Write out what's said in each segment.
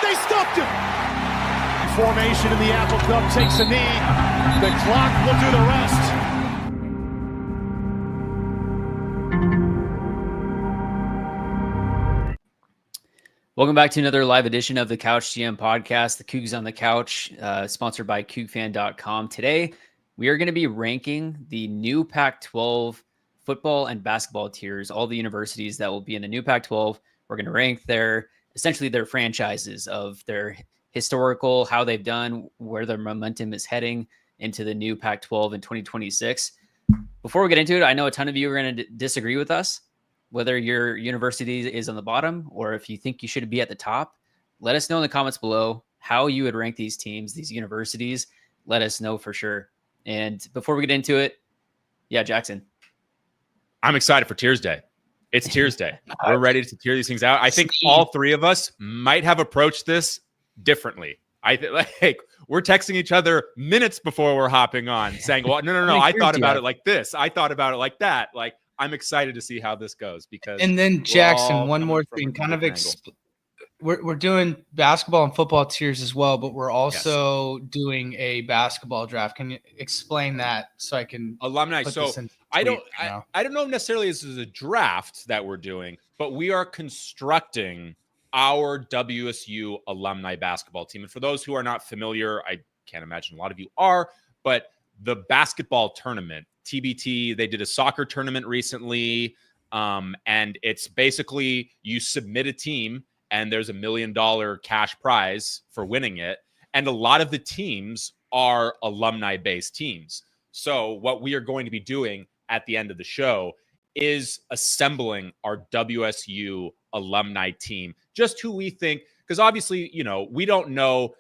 They stuffed him. Formation in the Apple Cup takes a knee. The clock will do the rest. Welcome back to another live edition of the Couch GM podcast, the Cougs on the Couch, sponsored by CougFan.com. Today, we are going to be ranking the new Pac-12 football and basketball tiers, all the universities that will be in the new Pac-12. We're going to rank essentially their franchises of their historical, how they've done, where their momentum is heading into the new Pac-12 in 2026. Before we get into it, I know a ton of you are going to disagree with us, whether your university is on the bottom or if you think you should be at the top. Let us know in the comments below how you would rank these teams, these universities. Let us know for sure. And before we get into it, yeah, Jackson. I'm excited for Tiers Day. It's Tiers Day. We're ready to tier these things out. I think all three of us might have approached this differently. We're texting each other minutes before we're hopping on saying, well, no. I thought about it like this. I thought about it like that. Like, I'm excited to see how this goes because. And then Jackson, one more thing, kind of we're doing basketball and football tiers as well, but we're also doing a basketball draft. Can you explain that so I can alumni? So I don't know necessarily this is a draft that we're doing, but we are constructing our WSU alumni basketball team. And for those who are not familiar, I can't imagine a lot of you are, but the basketball tournament, TBT, they did a soccer tournament recently. And it's basically you submit a team and there's $1 million cash prize for winning it. And a lot of the teams are alumni-based teams. So what we are going to be doing at the end of the show is assembling our WSU alumni team, just who we think, because obviously, we don't know.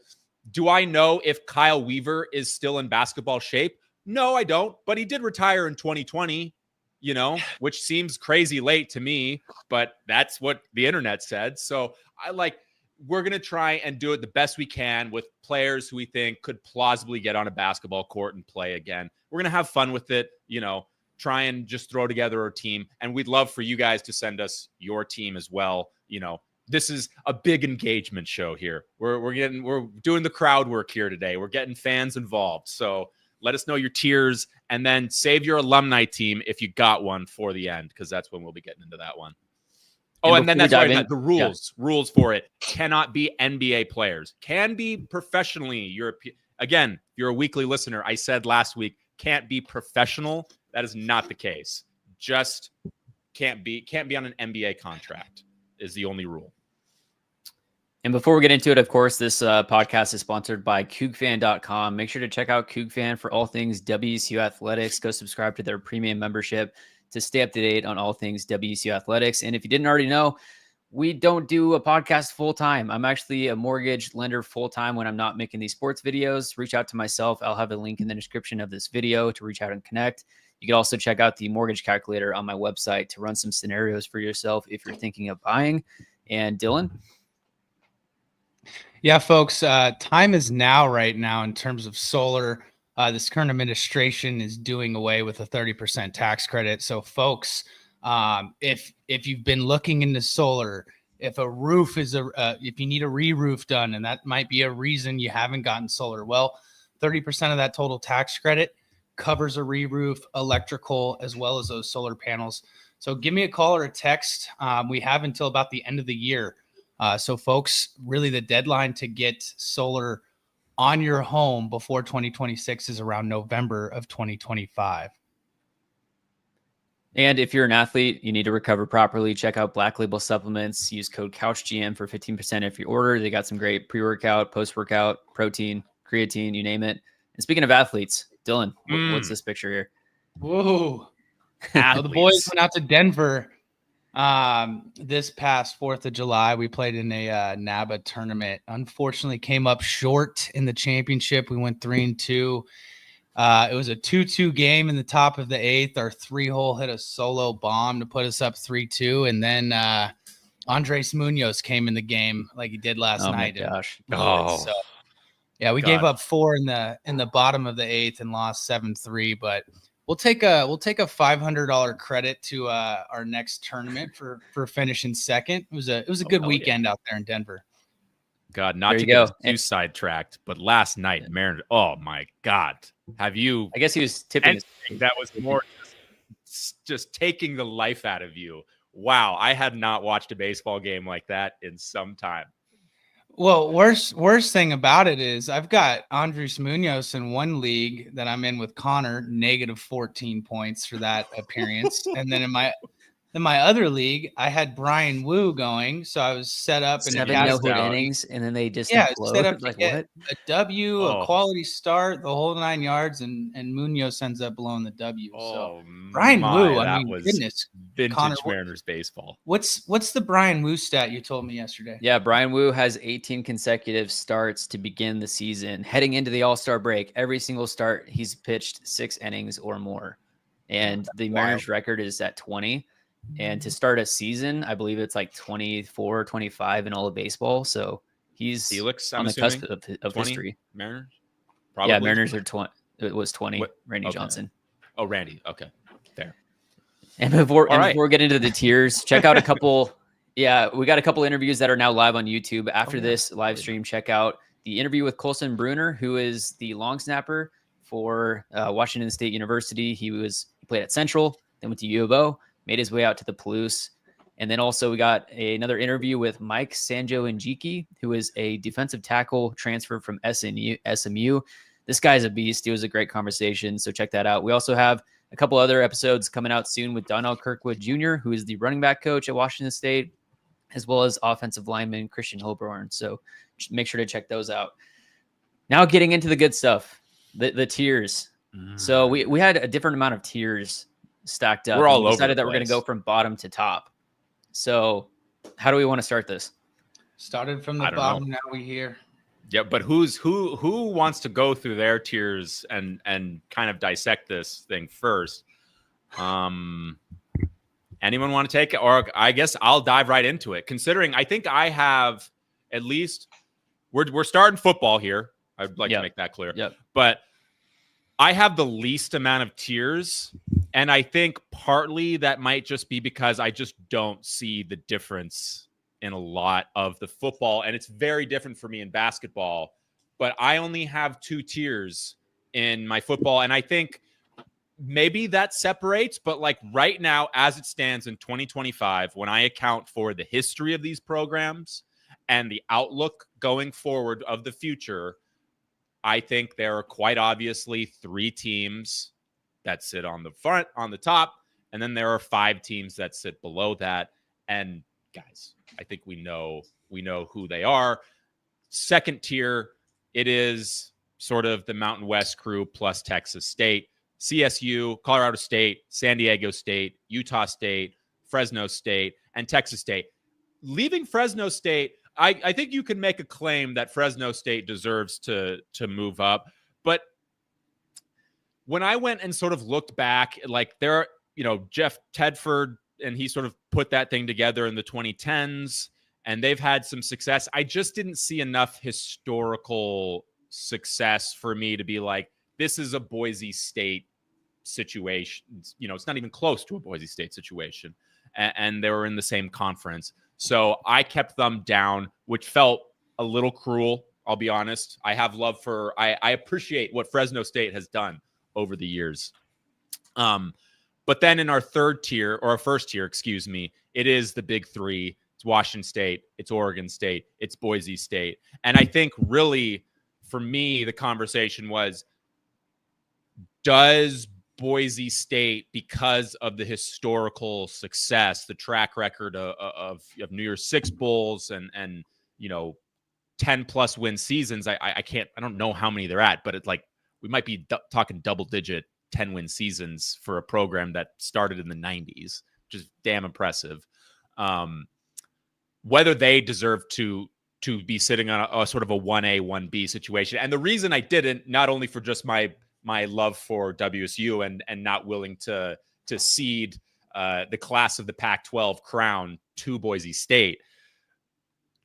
Do I know if Kyle Weaver is still in basketball shape? No, I don't. But he did retire in 2020, which seems crazy late to me, but that's what the internet said. So we're going to try and do it the best we can with players who we think could plausibly get on a basketball court and play again. We're going to have fun with it, try and just throw together our team. And we'd love for you guys to send us your team as well. This is a big engagement show here. We're doing the crowd work here today. We're getting fans involved. So let us know your tiers and then save your alumni team if you got one for the end, because that's when we'll be getting into that one. Oh, and then that's right. The rules for it cannot be NBA players. Can be professionally European. Again, if you're a weekly listener, I said last week, can't be professional. That is not the case. Just can't be on an NBA contract is the only rule. And before we get into it, of course, this podcast is sponsored by CougFan.com. Make sure to check out CougFan for all things WSU Athletics. Go subscribe to their premium membership to stay up to date on all things WSU Athletics. And if you didn't already know, we don't do a podcast full-time. I'm actually a mortgage lender full-time when I'm not making these sports videos. Reach out to myself. I'll have a link in the description of this video to reach out and connect. You can also check out the mortgage calculator on my website to run some scenarios for yourself if you're thinking of buying. And Dylan? Yeah, folks, time is now right now in terms of solar. This current administration is doing away with a 30% tax credit. So, folks, if you've been looking into solar, if a roof is if you need a re-roof done, and that might be a reason you haven't gotten solar, well, 30% of that total tax credit covers a re-roof, electrical, as well as those solar panels. So give me a call or a text. We have until about the end of the year. So folks, really the deadline to get solar on your home before 2026 is around November of 2025. And if you're an athlete, you need to recover properly. Check out Black Label Supplements. Use code CouchGM for 15% off your order. They got some great pre-workout, post-workout, protein, creatine, you name it. And speaking of athletes, Dylan, what's this picture here? Whoa. So the boys went out to Denver this past 4th of July. We played in a NABA tournament. Unfortunately, came up short in the championship. We went 3-2. It was a 2-2 game in the top of the 8th. Our 3-hole hit a solo bomb to put us up 3-2. And then Andres Munoz came in the game like he did last night. Oh, my gosh. So, yeah, we gave up 4 in the bottom of the 8th and lost 7-3. But we'll take a $500 credit to our next tournament for finishing second. It was a good weekend out there in Denver. God, not to get too sidetracked, but last night, Mariners. Oh my God, have you? I guess he was tipping. That was more just taking the life out of you. Wow, I had not watched a baseball game like that in some time. Well, worst thing about it is I've got Andres Munoz in one league that I'm in with Connor, negative 14 points for that appearance. And then in my other league, I had Brian Wu going, so I was set up in 7 no-hit innings, and then they just set up to like get what? a W, a quality start, the whole 9 yards, and Munoz ends up blowing the W. So Brian Wu, I mean, goodness, vintage Connor, Mariners baseball. What's the Brian Wu stat you told me yesterday? Yeah, Brian Wu has 18 consecutive starts to begin the season. Heading into the All-Star break, every single start he's pitched 6 innings or more, and the Mariners record is at 20. And to start a season, I believe it's like 24, 25 in all of baseball. So he's Felix, on the cusp of history. Mariners? Probably. Yeah, Mariners are 20. It was 20. Randy Johnson. Oh, Randy. Okay. Fair. And before we get into the tiers, check out a couple. Yeah, we got a couple interviews that are now live on YouTube. After this live stream, check out the interview with Colson Bruner, who is the long snapper for Washington State University. He played at Central, then went to U of O. Made his way out to the Palouse. And then also we got another interview with Mike Sanjo-Njiki, who is a defensive tackle transfer from SMU. This guy's a beast. It was a great conversation, so check that out. We also have a couple other episodes coming out soon with Donnell Kirkwood Jr., who is the running back coach at Washington State, as well as offensive lineman Christian Holborn. So make sure to check those out. Now getting into the good stuff, the tiers. So we had a different amount of tiers stacked up. We're all over. Decided that we're going to go from bottom to top. So how do we want to start this? Started from the bottom. Now we here. Yeah, but who wants to go through their tiers and kind of dissect this thing first? Anyone want to take it? Or I guess I'll dive right into it. Considering I think I have at least we're starting football here. I'd like to make that clear. Yep. But I have the least amount of tiers. And I think partly that might just be because I just don't see the difference in a lot of the football. And it's very different for me in basketball. But I only have 2 tiers in my football. And I think maybe that separates. But like right now, as it stands in 2025, when I account for the history of these programs and the outlook going forward of the future, I think there are quite obviously 3 teams that sit on the front, on the top, and then there are 5 teams that sit below that. And guys, I think we know who they are. Second tier, it is sort of the Mountain West crew plus Texas State, CSU, Colorado State, San Diego State, Utah State, Fresno State, and Texas State. Leaving Fresno State, I think you can make a claim that Fresno State deserves to move up, but when I went and sort of looked back, like there are, Jeff Tedford, and he sort of put that thing together in the 2010s, and they've had some success. I just didn't see enough historical success for me to be like, this is a Boise State situation. It's not even close to a Boise State situation. And they were in the same conference. So I kept them down, which felt a little cruel. I'll be honest. I have love I appreciate what Fresno State has done over the years. But then in our first tier, it is the big 3. It's Washington State, it's Oregon State, it's Boise State. And I think really for me, the conversation was, does Boise State, because of the historical success, the track record of New Year's Six Bowls and 10 plus win seasons, I don't know how many they're at, but it's like, we might be talking double-digit 10-win seasons for a program that started in the 90s, which is damn impressive. Whether they deserve to be sitting on a sort of a 1A, 1B situation. And the reason I didn't, not only for just my love for WSU and not willing to cede the class of the Pac-12 crown to Boise State,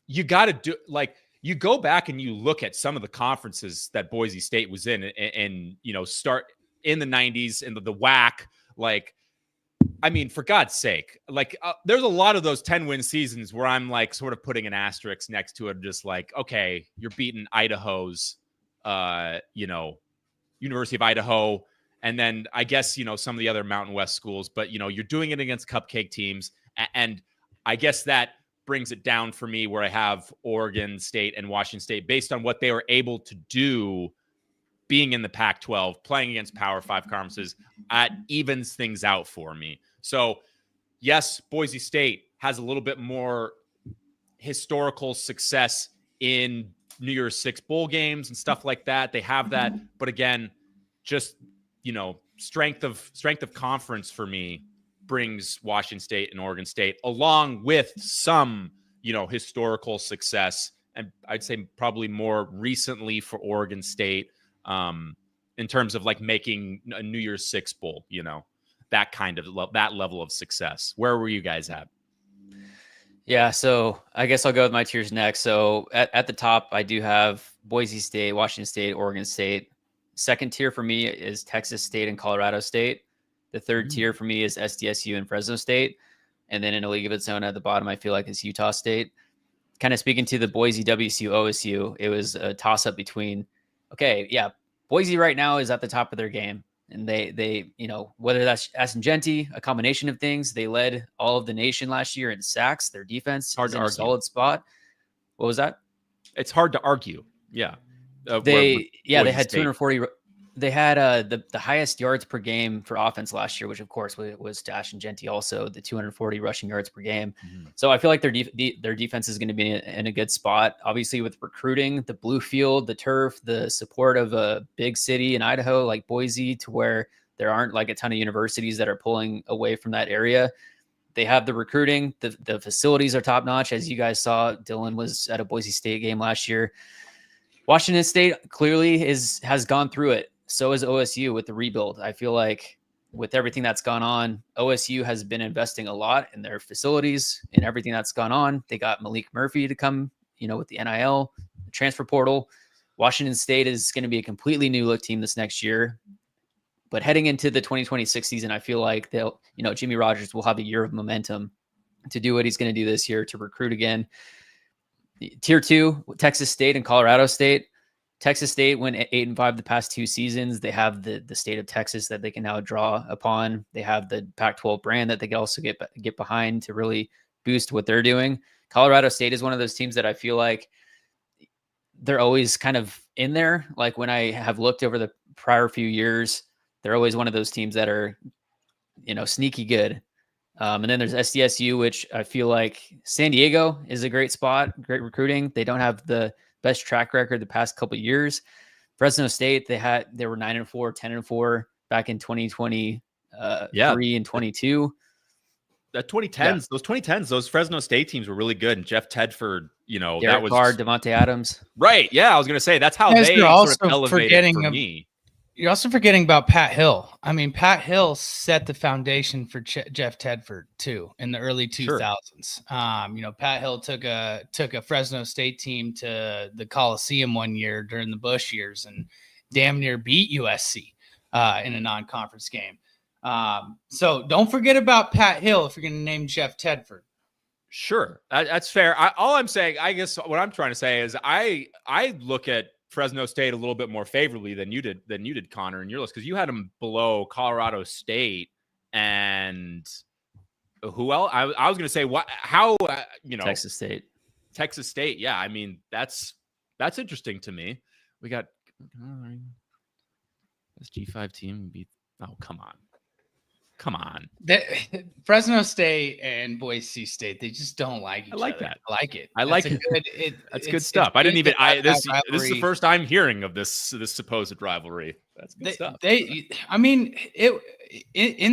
you got to do, like, you go back and you look at some of the conferences that Boise State was in and start in the 90s in the WAC, like I mean, for God's sake, like there's a lot of those 10-win seasons where I'm like sort of putting an asterisk next to it, just like, okay, you're beating Idaho's, University of Idaho. And then I guess, some of the other Mountain West schools, but, you're doing it against cupcake teams. And I guess that brings it down for me where I have Oregon State and Washington State based on what they were able to do being in the Pac-12, playing against Power 5 conferences, evens things out for me. So, yes, Boise State has a little bit more historical success in New Year's Six bowl games and stuff like that. They have that. But again, just, strength of conference for me brings Washington State and Oregon State, along with some, historical success. And I'd say probably more recently for Oregon State, in terms of like making a New Year's Six bowl, that level of success. Where were you guys at? Yeah, so I guess I'll go with my tiers next. So at the top, I do have Boise State, Washington State, Oregon State. Second tier for me is Texas State and Colorado State. The third tier for me is SDSU and Fresno State. And then in a league of its own at the bottom, I feel like is Utah State. Kind of speaking to the Boise, WSU, OSU, it was a toss-up between, okay, yeah, Boise right now is at the top of their game. And they whether that's Ascengenti, a combination of things, they led all of the nation last year in sacks. Their defense is in a solid spot. What was that? It's hard to argue. Yeah. They had 240. They had the highest yards per game for offense last year, which of course was Ascengenti also, the 240 rushing yards per game. Mm-hmm. So I feel like their defense is going to be in a good spot. Obviously with recruiting, the blue field, the turf, the support of a big city in Idaho like Boise, to where there aren't like a ton of universities that are pulling away from that area. They have the recruiting, the facilities are top notch. As you guys saw, Dylan was at a Boise State game last year. Washington State clearly has gone through it. So is OSU with the rebuild. I feel like with everything that's gone on, OSU has been investing a lot in their facilities and everything that's gone on. They got Malik Murphy to come, with the NIL, the transfer portal. Washington State is going to be a completely new look team this next year. But heading into the 2026 season, I feel like they'll, Jimmy Rogers will have a year of momentum to do what he's going to do this year, to recruit again. Tier 2, Texas State and Colorado State. Texas State went 8-5 the past 2 seasons. They have the state of Texas that they can now draw upon. They have the Pac-12 brand that they can also get behind to really boost what they're doing. Colorado State is one of those teams that I feel like they're always kind of in there. Like when I have looked over the prior few years, they're always one of those teams that are, sneaky good. And then there's SDSU, which I feel like San Diego is a great spot, great recruiting. They don't have the best track record the past couple of years. Fresno State, they were 9-4, 10-4 back in 2020, 3 and 22. The 2010s, those 2010s, those Fresno State teams were really good. And Jeff Tedford, Derek that was Carr, Devontae Adams. Right. Yeah, I was going to say that's how they sort of elevated for me. You're also forgetting about Pat Hill. I mean, Pat Hill set the foundation for Jeff Tedford too in the early 2000s. Sure. Pat Hill took a Fresno State team to the Coliseum one year during the Bush years and damn near beat USC in a non-conference game. So don't forget about Pat Hill if you're going to name Jeff Tedford. Sure, that's fair. All I'm saying, I guess, what I'm trying to say is I look at Fresno State a little bit more favorably than you did, Connor, in your list, because you had them below Colorado State and who else? I was going to say Texas State. Yeah, I mean that's interesting to me. We got this G5 team beat. Oh, come on. Fresno State and Boise State, they just don't like each other. That. I like it. I like it. That's good stuff. I didn't even. This is the first I'm hearing of this supposed rivalry. That's good stuff. In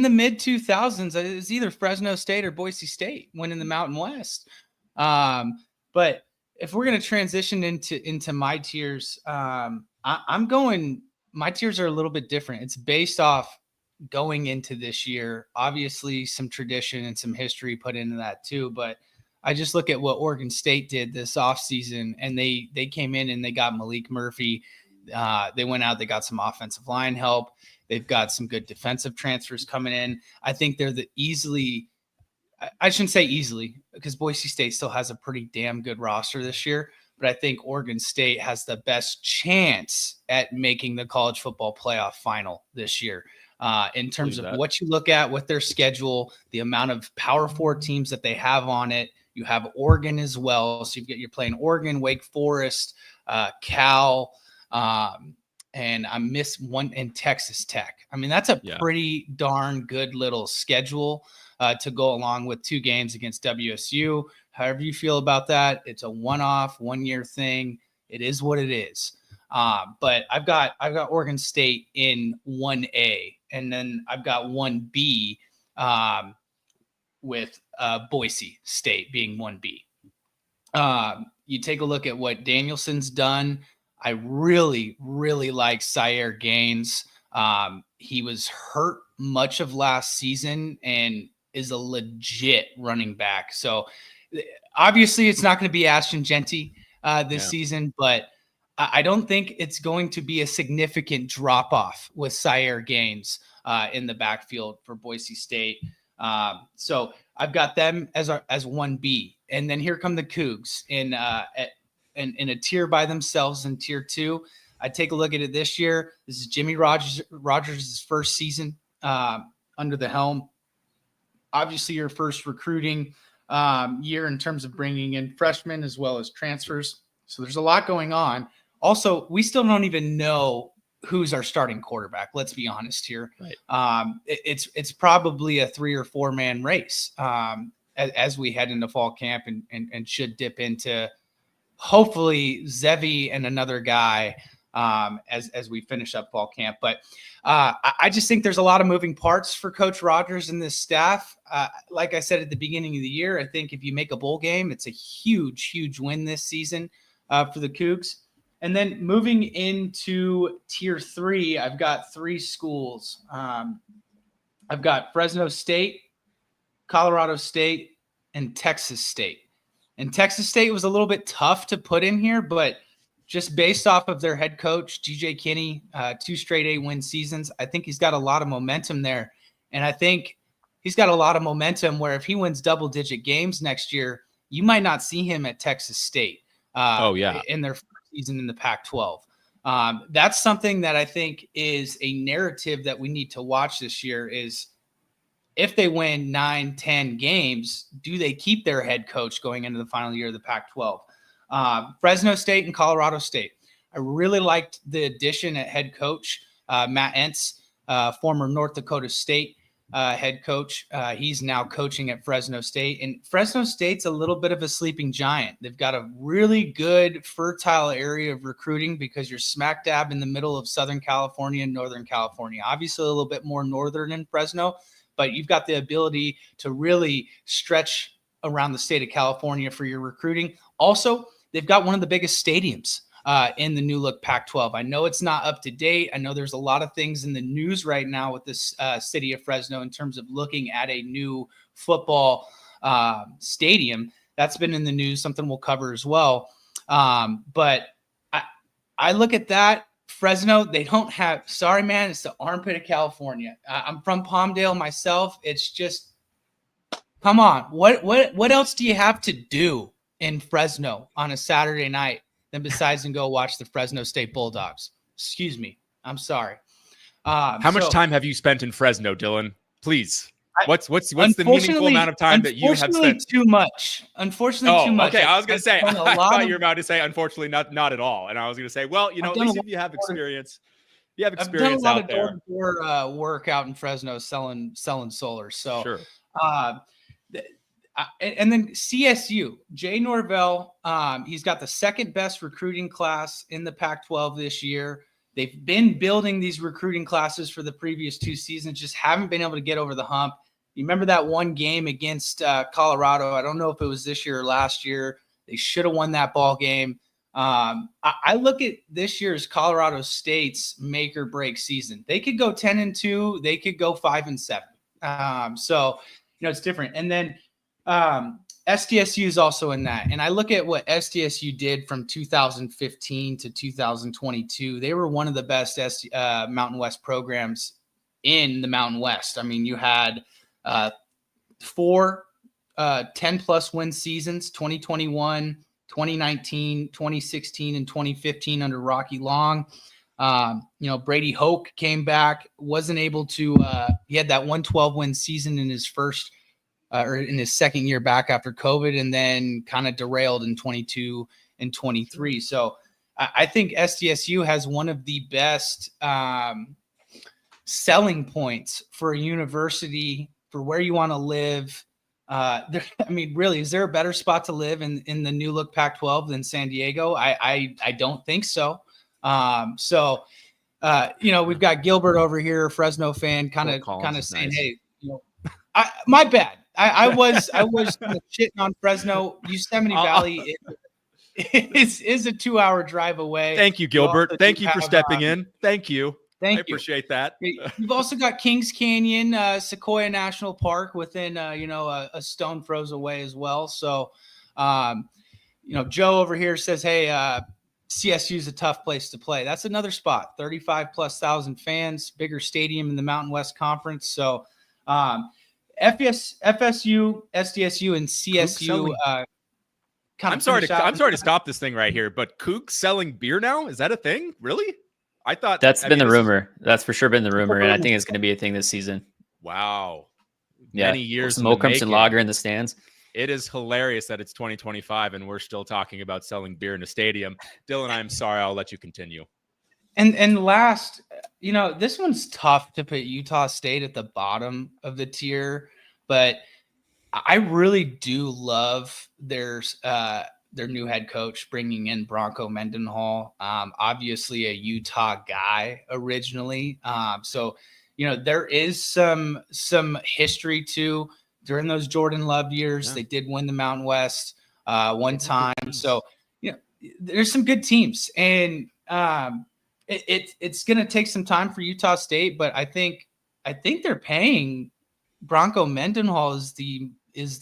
the mid 2000s, it was either Fresno State or Boise State winning the Mountain West. But if we're going to transition into my tiers, I'm going. My tiers are a little bit different. It's based off going into this year, obviously some tradition and some history put into that too. But I just look at what Oregon State did this offseason, and they came in and they got Malik Murphy. They went out, they got some offensive line help. They've got some good defensive transfers coming in. I think they're I shouldn't say easily, because Boise State still has a pretty damn good roster this year, but I think Oregon State has the best chance at making the college football playoff final this year. In terms of what you look at with their schedule, the amount of Power 4 teams that they have on it. You have Oregon as well. So you're playing Oregon, Wake Forest, Cal, and I miss one in Texas Tech. I mean, that's a pretty darn good little schedule to go along with 2 games against WSU. However you feel about that, it's a one-off, one-year thing. It is what it is. But I've got Oregon State in 1A, and then I've got 1B with Boise State being 1B. You take a look at what Danielson's done. I really, really like Syer Gaines. He was hurt much of last season and is a legit running back. So obviously it's not going to be Ashton Genty this season, but I don't think it's going to be a significant drop off with Syer Gaines in the backfield for Boise State. So I've got them as 1B, and then here come the Cougs in a tier by themselves in tier 2. I take a look at it this year. This is Jimmy Rogers' first season under the helm. Obviously, your first recruiting year in terms of bringing in freshmen as well as transfers. So there's a lot going on. Also, we still don't even know who's our starting quarterback. Let's be honest here. Right. It's probably a 3 or 4 man race as we head into fall camp and should dip into hopefully Zevi and another guy as we finish up fall camp. But I just think there's a lot of moving parts for Coach Rogers and this staff. Like I said at the beginning of the year, I think if you make a bowl game, it's a huge, huge win this season for the Cougs. And then moving into tier 3, I've got 3 schools. I've got Fresno State, Colorado State, and Texas State. And Texas State was a little bit tough to put in here, but just based off of their head coach, DJ Kinney, 2 straight A-win seasons, I think he's got a lot of momentum there. And I think he's got a lot of momentum where if he wins double-digit games next year, you might not see him at Texas State in their first season in the Pac-12. That's something that I think is a narrative that we need to watch this year is if they win 9, 10 games, do they keep their head coach going into the final year of the Pac-12? Fresno State and Colorado State. I really liked the addition at head coach, Matt Entz, former North Dakota State head coach. He's now coaching at Fresno State. And Fresno State's a little bit of a sleeping giant. They've got a really good, fertile area of recruiting because you're smack dab in the middle of Southern California and Northern California. Obviously, a little bit more northern in Fresno, but you've got the ability to really stretch around the state of California for your recruiting. Also, they've got one of the biggest stadiums in the new look Pac-12. I know it's not up to date. I know there's a lot of things in the news right now with this city of Fresno in terms of looking at a new football stadium. That's been in the news, something we'll cover as well. But I look at that. Fresno, they don't have, sorry, man, it's the armpit of California. I'm from Palmdale myself. It's just, come on. What else do you have to do in Fresno on a Saturday night than besides and go watch the Fresno State Bulldogs? Excuse me. I'm sorry. How much time have you spent in Fresno, Dylan? Please. What's the meaningful amount of time that you have spent? Unfortunately, too much. Unfortunately, too much. Okay. I was going to say, I thought you were about to say, unfortunately, not at all. And I was going to say, well, at least if you have experience, I've done a lot of door-to-door work out in Fresno selling solar. So, sure. And then CSU, Jay Norvell, he's got the second best recruiting class in the Pac-12 this year. They've been building these recruiting classes for the previous 2 seasons, just haven't been able to get over the hump. You remember that one game against Colorado? I don't know if it was this year or last year. They should have won that ball game. I look at this year's Colorado State's make or break season. They could go 10-2. They could go 5-7. So, it's different. And then SDSU is also in that. And I look at what SDSU did from 2015 to 2022. They were one of the best Mountain West programs in the Mountain West. I mean, you had 4 10-plus win seasons, 2021, 2019, 2016, and 2015 under Rocky Long. Brady Hoke came back, wasn't able to he had that 112 win season in his first or in his second year back after COVID, and then kind of derailed in 22 and 23. So I think SDSU has one of the best selling points for a university for where you want to live. Really, is there a better spot to live in the new look Pac-12 than San Diego? I don't think so. We've got Gilbert over here, Fresno fan, kind of saying, nice. Hey, my bad. I was shitting on Fresno. Yosemite Valley is a 2-hour drive away. Thank you, Gilbert. Thank you for stepping in. Thank you. I appreciate that. You've also got Kings Canyon, Sequoia National Park within, a stone throws away as well. So, Joe over here says, hey, CSU is a tough place to play. That's another spot, 35,000+ fans, bigger stadium in the Mountain West Conference. So, FSU, SDSU, and CSU. I'm sorry to stop this thing right here, but Kook selling beer now? Is that a thing? Really? I thought that's been the rumor. That's for sure been the rumor, and I think it's going to be a thing this season. Wow. Yeah. Many years. Smokums and lager in the stands. It is hilarious that it's 2025 and we're still talking about selling beer in a stadium. Dylan, I'm sorry. I'll let you continue. And last, this one's tough to put Utah State at the bottom of the tier, but I really do love their new head coach bringing in Bronco Mendenhall, obviously a Utah guy originally. There is some history too. During those Jordan Love years, They did win the Mountain West one time. So, there's some good teams, and it's going to take some time for Utah State, but I think they're paying Bronco Mendenhall is the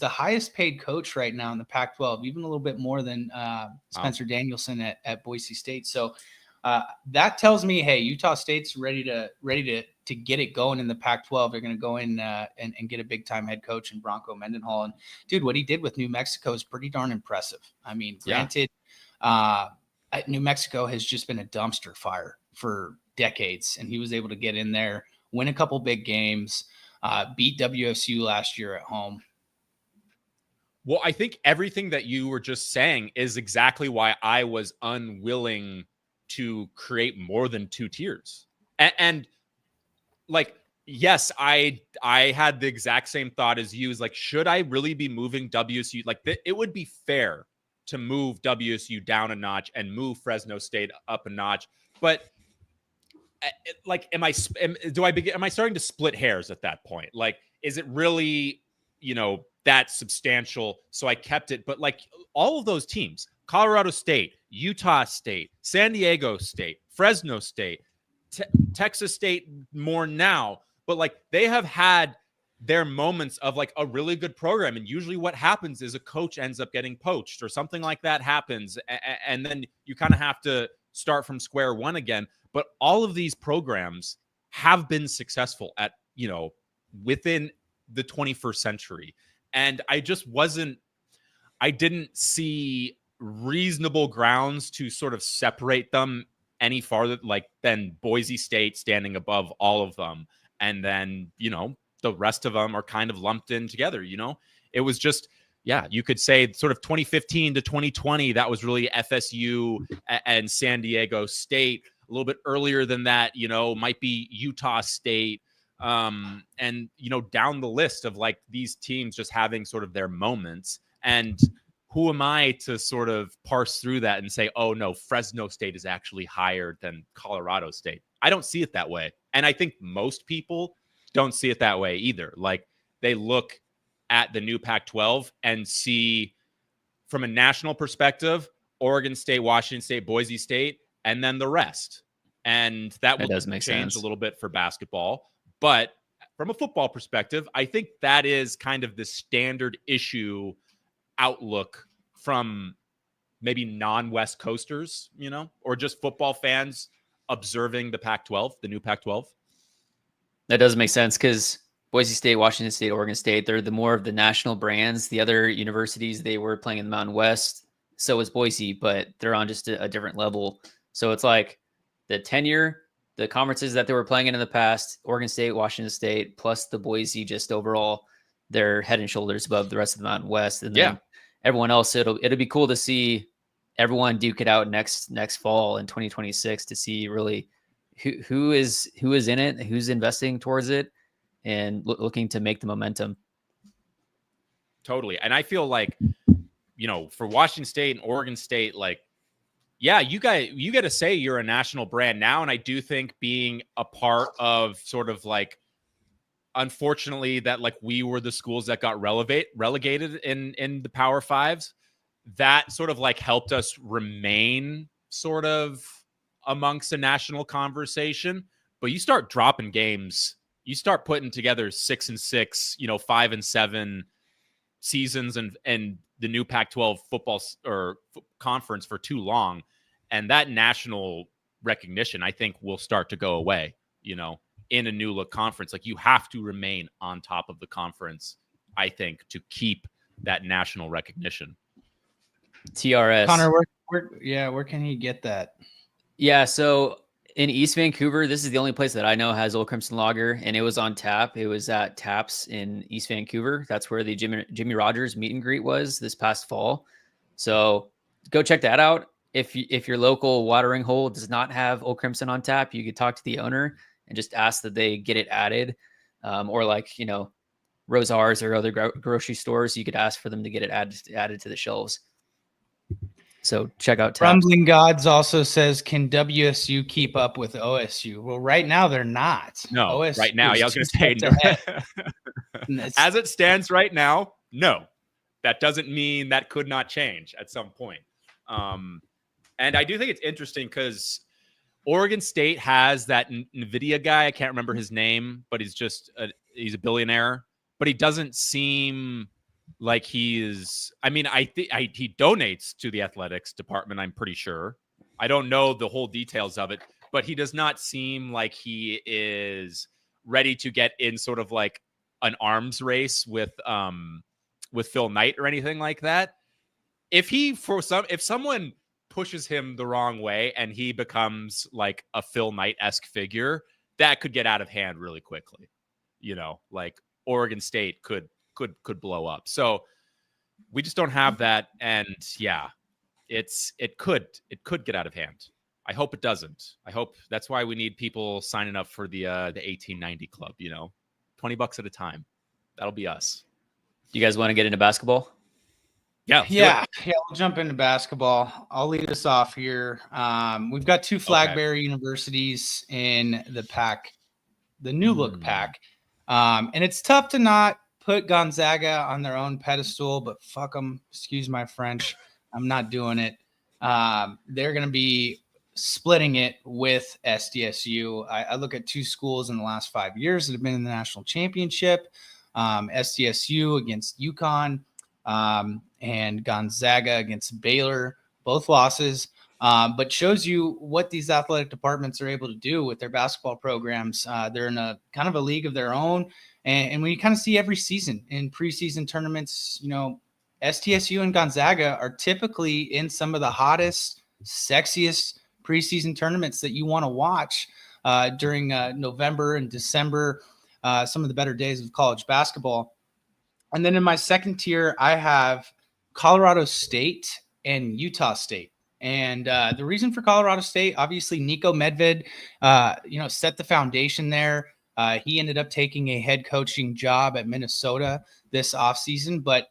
highest paid coach right now in the Pac-12, even a little bit more than Spencer Danielson at Boise State. So that tells me, hey, Utah State's ready to get it going in the Pac-12. They're going to go in and get a big time head coach in Bronco Mendenhall. And dude, what he did with New Mexico is pretty darn impressive. I mean, granted, New Mexico has just been a dumpster fire for decades, and he was able to get in there, win a couple big games, beat WSU last year at home. Well, I think everything that you were just saying is exactly why I was unwilling to create more than 2 tiers. And like, yes, I had the exact same thought as you. Is like, should I really be moving WSU? Like, it would be fair to move WSU down a notch and move Fresno State up a notch. But like, am I starting to split hairs at that point? Like, is it really, that substantial? So I kept it. But like, all of those teams, Colorado State, Utah State, San Diego State, Fresno State, Texas State more now, but like, they have had their moments of like a really good program. And usually what happens is a coach ends up getting poached or something like that happens. And then you kind of have to start from square one again. But all of these programs have been successful at, within the 21st century. And I didn't see reasonable grounds to sort of separate them any farther, like, than Boise State standing above all of them. And then, the rest of them are kind of lumped in together. It was just, you could say sort of 2015 to 2020, that was really FSU and San Diego State. A little bit earlier than that, might be Utah State. And, down the list of like these teams just having sort of their moments. And who am I to sort of parse through that and say, oh no, Fresno State is actually higher than Colorado State? I don't see it that way. And I think most people don't see it that way either. Like, they look at the new Pac-12 and see, from a national perspective, Oregon State, Washington State, Boise State, and then the rest. And that will change a little bit for basketball. But from a football perspective, I think that is kind of the standard issue outlook from maybe non-West Coasters, or just football fans observing the Pac-12, the new Pac-12. That does make sense because Boise State, Washington State, Oregon State, they're the more of the national brands. The other universities, they were playing in the Mountain West. So is Boise, but they're on just a different level. So it's like the tenure, the conferences that they were playing in the past, Oregon State, Washington State, plus the Boise, just overall, they're head and shoulders above the rest of the Mountain West. And then everyone else, it'll be cool to see everyone duke it out next fall in 2026 to see really who is in it, who's investing towards it, and looking to make the momentum. Totally. And I feel like, for Washington State and Oregon State, like, yeah, you got to say you're a national brand now. And I do think being a part of sort of like, unfortunately, that like we were the schools that got relegated in the Power Fives, that sort of like helped us remain sort of amongst a national conversation. But you start dropping games, you start putting together 6-6, 5-7 seasons and the new Pac-12 football or conference for too long. And that national recognition, I think, will start to go away, in a new look conference. Like, you have to remain on top of the conference, I think, to keep that national recognition. TRS. Connor, where can he get that? Yeah, so in East Vancouver, this is the only place that I know has Old Crimson Lager, and it was on tap. It was at Taps in East Vancouver. That's where the Jimmy Rogers meet and greet was this past fall. So go check that out. If your local watering hole does not have Old Crimson on tap, you could talk to the owner and just ask that they get it added, or like Rosars or other grocery stores, you could ask for them to get it added to the shelves. So check out Taps. Rumbling Gods also says, can WSU keep up with OSU? Well, right now they're not. No, OSU right now. Yeah, I was going to say, no. As it stands right now, no. That doesn't mean that could not change at some point. And I do think it's interesting because Oregon State has that NVIDIA guy. I can't remember his name, but he's a billionaire. But he doesn't seem like he is. I mean, he donates to the athletics department, I'm pretty sure. I don't know the whole details of it, but he does not seem like he is ready to get in sort of like an arms race with Phil Knight or anything like that. If someone pushes him the wrong way and he becomes like a Phil Knight-esque figure, that could get out of hand really quickly. Like Oregon State could blow up. So we just don't have that. And yeah, it could get out of hand. I hope it doesn't. I hope that's why we need people signing up for the 1890 club, $20 at a time. That'll be us. You guys want to get into basketball? Yeah. We'll jump into basketball. I'll lead us off here. We've got two flag bearer universities in the pack, the new look pack. And it's tough to not put Gonzaga on their own pedestal, but fuck them. Excuse my French. I'm not doing it. They're going to be splitting it with SDSU. I look at two schools in the last 5 years that have been in the national championship. SDSU against UConn, and Gonzaga against Baylor, both losses, but shows you what these athletic departments are able to do with their basketball programs. They're in a kind of a league of their own. And we kind of see every season in preseason tournaments, SDSU and Gonzaga are typically in some of the hottest, sexiest preseason tournaments that you want to watch during November and December, some of the better days of college basketball. And then in my second tier, I have Colorado State and Utah State. And the reason for Colorado State, obviously, Nico Medved, set the foundation there. He ended up taking a head coaching job at Minnesota this offseason, but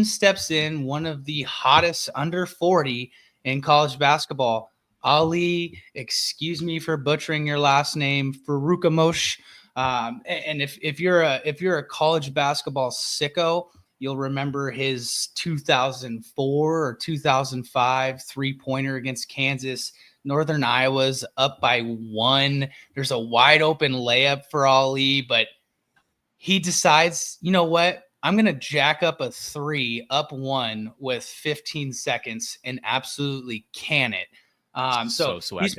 steps in one of the hottest under 40 in college basketball, Ali, excuse me for butchering your last name, Farukamosh. And if you're a college basketball sicko, you'll remember his 2004 or 2005 three-pointer against Kansas. Northern Iowa's up by 1. There's a wide open layup for Ali, but he decides, you know what? I'm going to jack up a 3 up 1 with 15 seconds and absolutely can it. So he's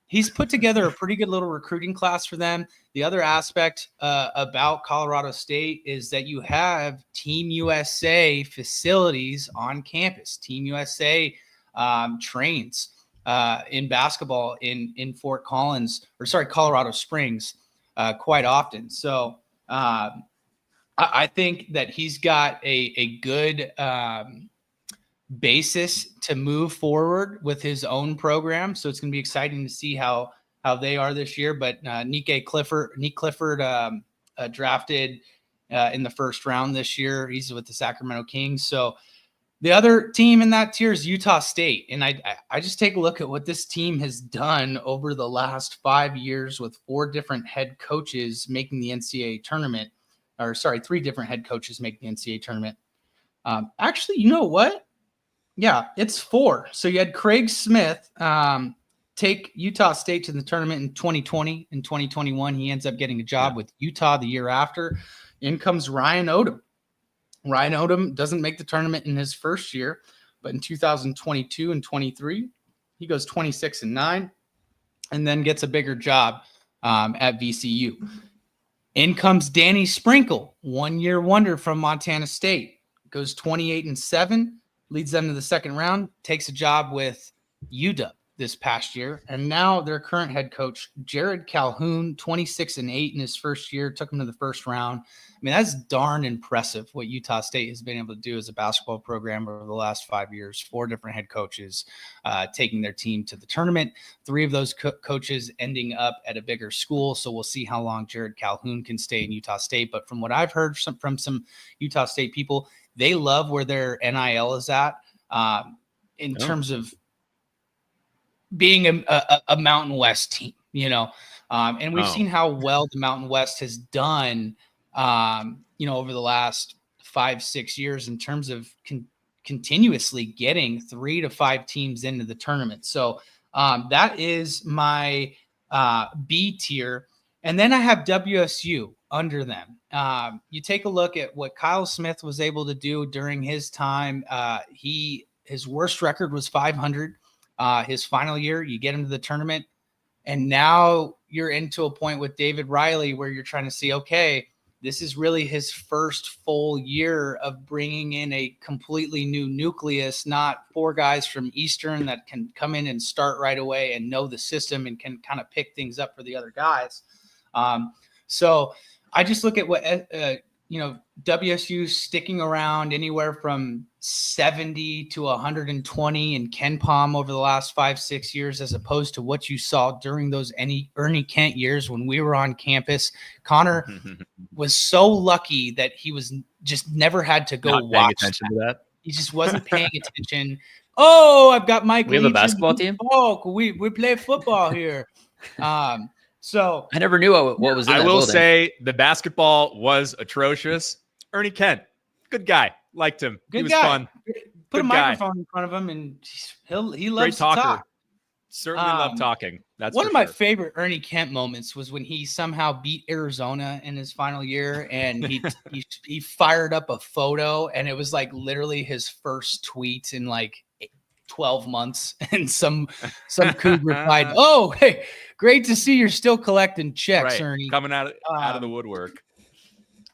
he's put together a pretty good little recruiting class for them. The other aspect about Colorado State is that you have Team USA facilities on campus. Team USA trains in basketball in Fort Collins, Colorado Springs quite often. So I think that he's got a good basis to move forward with his own program. So it's going to be exciting to see how they are this year. But Nick Clifford drafted in the first round this year. He's with the Sacramento Kings. So the other team in that tier is Utah State. And I just take a look at what this team has done over the last 5 years with 4 different head coaches making the NCAA tournament. 3 different head coaches making the NCAA tournament. Actually, you know what? Yeah, it's 4. So you had Craig Smith take Utah State to the tournament in 2020. In 2021, he ends up getting a job with Utah the year after. In comes Ryan Odom. Ryan Odom doesn't make the tournament in his first year, but in 2022 and 23, he goes 26-9 and then gets a bigger job at VCU. In comes Danny Sprinkle, 1-year wonder from Montana State, goes 28-7. Leads them to the second round, takes a job with UW this past year. And now their current head coach, Jared Calhoun, 26-8 in his first year, took him to the first round. I mean, that's darn impressive what Utah State has been able to do as a basketball program over the last 5 years. 4 different head coaches taking their team to the tournament. 3 of those coaches ending up at a bigger school. So we'll see how long Jared Calhoun can stay in Utah State. But from what I've heard from some Utah State people, they love where their NIL is at in terms of being a Mountain West team, and we've seen how well the Mountain West has done, over the last 5-6 years in terms of continuously getting 3 to 5 teams into the tournament. So that is my B tier. And then I have WSU under them. You take a look at what Kyle Smith was able to do during his time. His worst record was 500. His final year, you get him to the tournament, and now you're into a point with David Riley where you're trying to see, okay, this is really his first full year of bringing in a completely new nucleus, not 4 guys from Eastern that can come in and start right away and know the system and can kind of pick things up for the other guys. So I just look at what, WSU sticking around anywhere from 70 to 120 in Ken Palm over the last 5-6 years, as opposed to what you saw during those Ernie Kent years when we were on campus. Connor was so lucky that he was just never had to go watch attention to that. He just wasn't paying attention. Oh, I've got Mike. We have a basketball team. Oh, we play football here. So I never knew what was in that I will building. say the basketball was atrocious. Ernie Kent, good guy. Liked him. Good he was guy. fun. Put a Good guy. microphone in front of him, and he loves Great to talker. talk. Certainly love talking. That's one for of my sure. favorite Ernie Kent moments was when he somehow beat Arizona in his final year, and he fired up a photo, and it was like literally his first tweet in like 12 months, and some coug replied, "Oh, hey, great to see you're still collecting checks, Right. Ernie." Coming out of the woodwork.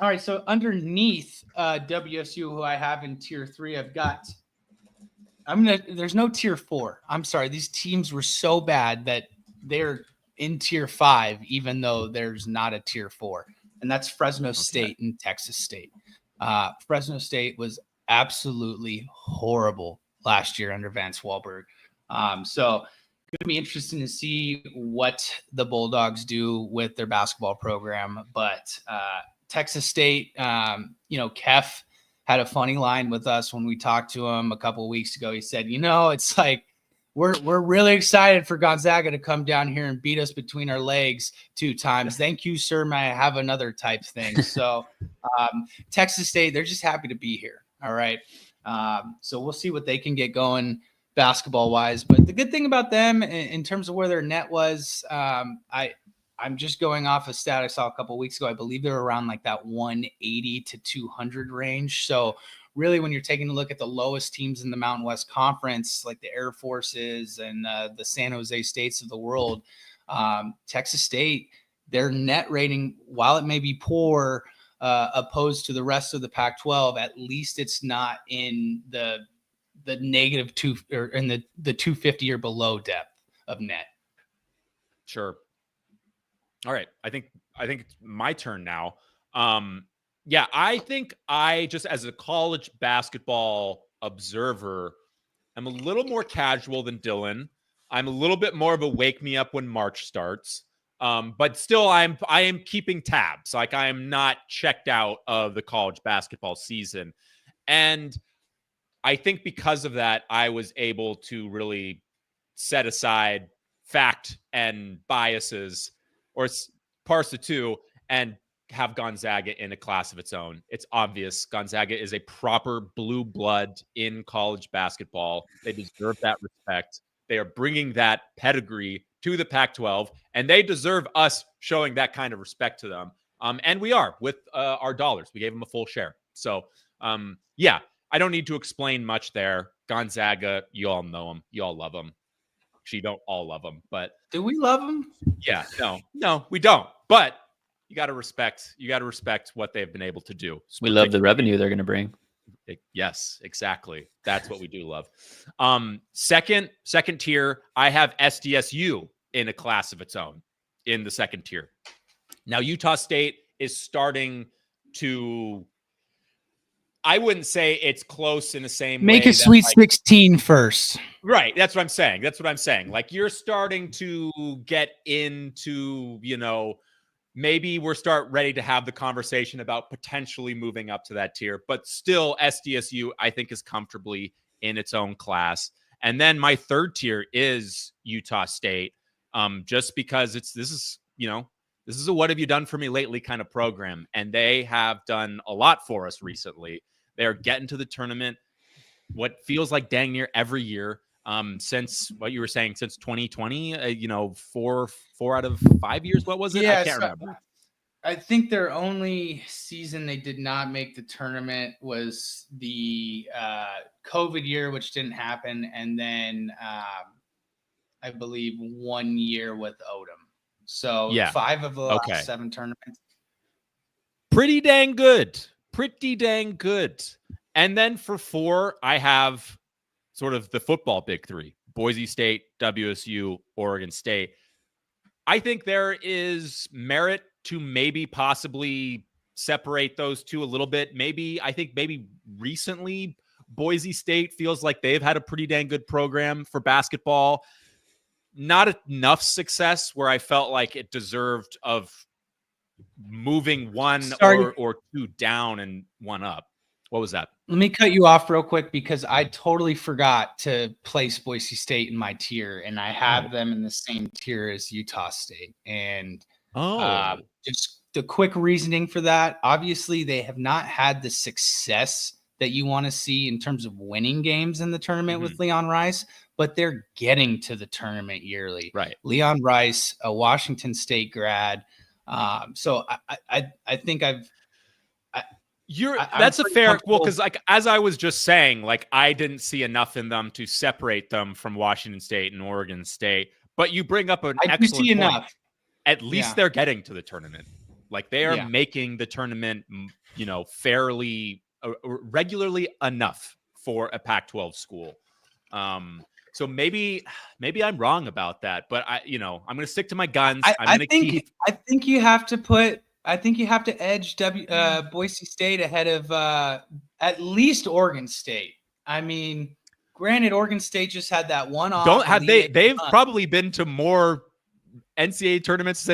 All right, so underneath WSU, who I have in tier 3, I've got. There's no tier 4. I'm sorry, these teams were so bad that they're in tier 5, even though there's not a tier 4, and that's Fresno State and Texas State. Fresno State was absolutely horrible last year under Vance Wahlberg. So going to be interesting to see what the Bulldogs do with their basketball program. But Texas State, Kef had a funny line with us when we talked to him a couple of weeks ago. He said, it's like we're really excited for Gonzaga to come down here and beat us between our legs 2 times. Thank you, sir. May I have another type thing. So Texas State, they're just happy to be here. All right. So we'll see what they can get going basketball wise. But the good thing about them in terms of where their net was, I'm just going off a stat I saw a couple of weeks ago. I believe they're around like that 180 to 200 range. So really, when you're taking a look at the lowest teams in the Mountain West Conference, like the Air Forces and the San Jose States of the world, Texas State, their net rating, while it may be poor, opposed to the rest of the Pac-12, at least it's not in the -2 or in the 250 or below depth of net. Sure. All right. I think it's my turn now. Yeah, I think I just, as a college basketball observer, I'm a little more casual than Dylan. I'm a little bit more of a wake me up when March starts. But still, I am keeping tabs. Like, I am not checked out of the college basketball season. And I think because of that, I was able to really set aside fact and biases, or parse the two, and have Gonzaga in a class of its own. It's obvious Gonzaga is a proper blue blood in college basketball. They deserve that respect. They are bringing that pedigree to the Pac-12, and they deserve us showing that kind of respect to them. And we are with our dollars. We gave them a full share. So, yeah, I don't need to explain much there. Gonzaga, you all know them. You all love them. Actually, you don't all love them, but do we love them? Yeah, no, we don't. But you got to respect what they've been able to do. We love the revenue they're going to bring. Yes, exactly. That's what we do love. Second tier, I have SDSU in a class of its own in the second tier. Now, Utah State is starting to, I wouldn't say it's close in the same Make way. a Sweet 16 first. Right. That's what I'm saying. Like, you're starting to get into, maybe we're ready to have the conversation about potentially moving up to that tier, but still SDSU, I think, is comfortably in its own class. And then my third tier is Utah State, just because this is a what have you done for me lately kind of program. And they have done a lot for us recently. They're getting to the tournament, what feels like dang near every year. Since what you were saying, since 2020, 4 out of 5 years. What was it? Yeah, I can't remember. I think their only season they did not make the tournament was the COVID year, which didn't happen. And then I believe 1 year with Odom. So yeah, 5 of the last 7 tournaments. Pretty dang good. And then for 4, I have sort of the football big 3: Boise State, WSU, Oregon State. I think there is merit to maybe possibly separate those two a little bit. I think maybe recently Boise State feels like they've had a pretty dang good program for basketball. Not enough success where I felt like it deserved of moving 1 or 2 down and 1 up. What was that? Let me cut you off real quick because I totally forgot to place Boise State in my tier, and I have them in the same tier as Utah State. And just the quick reasoning for that, obviously they have not had the success that you want to see in terms of winning games in the tournament with Leon Rice, but they're getting to the tournament yearly. Right. Leon Rice, a Washington State grad. So I think that's a fair, because like, as I was just saying, like, I didn't see enough in them to separate them from Washington State and Oregon State, but you bring up an excellent point. Enough. At least they're getting to the tournament. Like, they are making the tournament, fairly regularly enough for a Pac-12 school. So maybe I'm wrong about that, but I'm going to stick to my guns. I think you have to edge Boise State ahead of at least Oregon State. I mean, granted, Oregon State just had that one off. They've probably been to more NCAA tournaments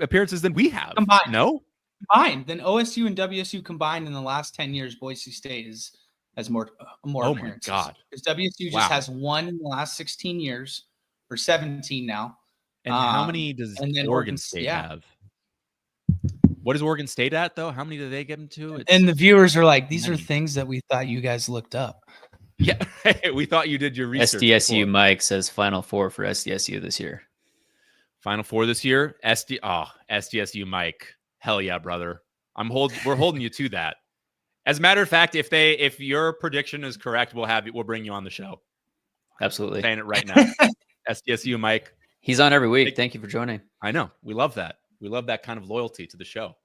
appearances than we have. Combined. Then OSU and WSU combined in the last 10 years, Boise State has more appearances. Oh my God. Because WSU just has 1 in the last 16 years, or 17 now. And how many does Oregon State have? What is Oregon State at, though? How many do they get into? And the viewers are like, these are things that we thought you guys looked up. Yeah, we thought you did your research. SDSU before. Mike says Final Four for SDSU this year. Final Four this year? SDSU Mike. Hell yeah, brother. We're holding you to that. As a matter of fact, if your prediction is correct, we'll bring you on the show. Absolutely. I'm saying it right now. SDSU Mike, He's on every week. Thank you for joining. I know. We love that. We love that kind of loyalty to the show.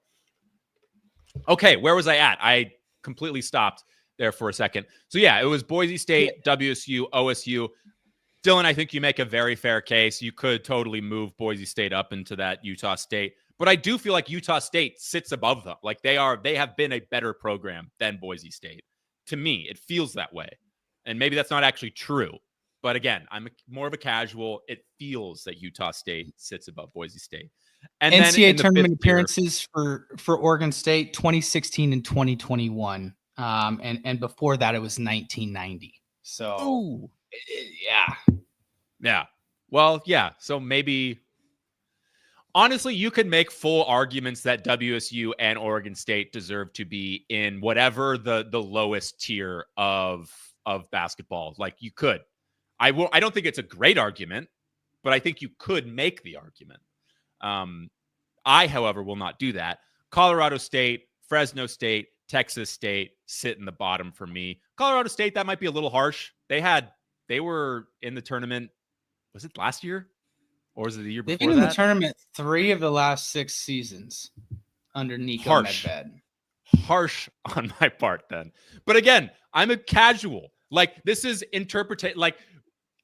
Okay, where was I at? I completely stopped there for a second. So yeah, it was Boise State, WSU, OSU. Dylan, I think you make a very fair case. You could totally move Boise State up into that Utah State. But I do feel like Utah State sits above them. Like they have been a better program than Boise State. To me, it feels that way. And maybe that's not actually true. But again, I'm more of a casual. It feels that Utah State sits above Boise State. And NCAA then tournament appearances for Oregon State, 2016 and 2021. And before that, it was 1990. So, yeah. Well, yeah. So maybe, honestly, you could make full arguments that WSU and Oregon State deserve to be in whatever the lowest tier of basketball. Like you could. I don't think it's a great argument, but I think you could make the argument. I, however, will not do that. Colorado State, Fresno State, Texas State sit in the bottom for me. Colorado State, that might be a little harsh. They were in the tournament. Was it last year? Or was it the year before that? They've been in the tournament 3 of the last 6 seasons under Nico Medved. Harsh on my part then. But again, I'm a casual. Like this is like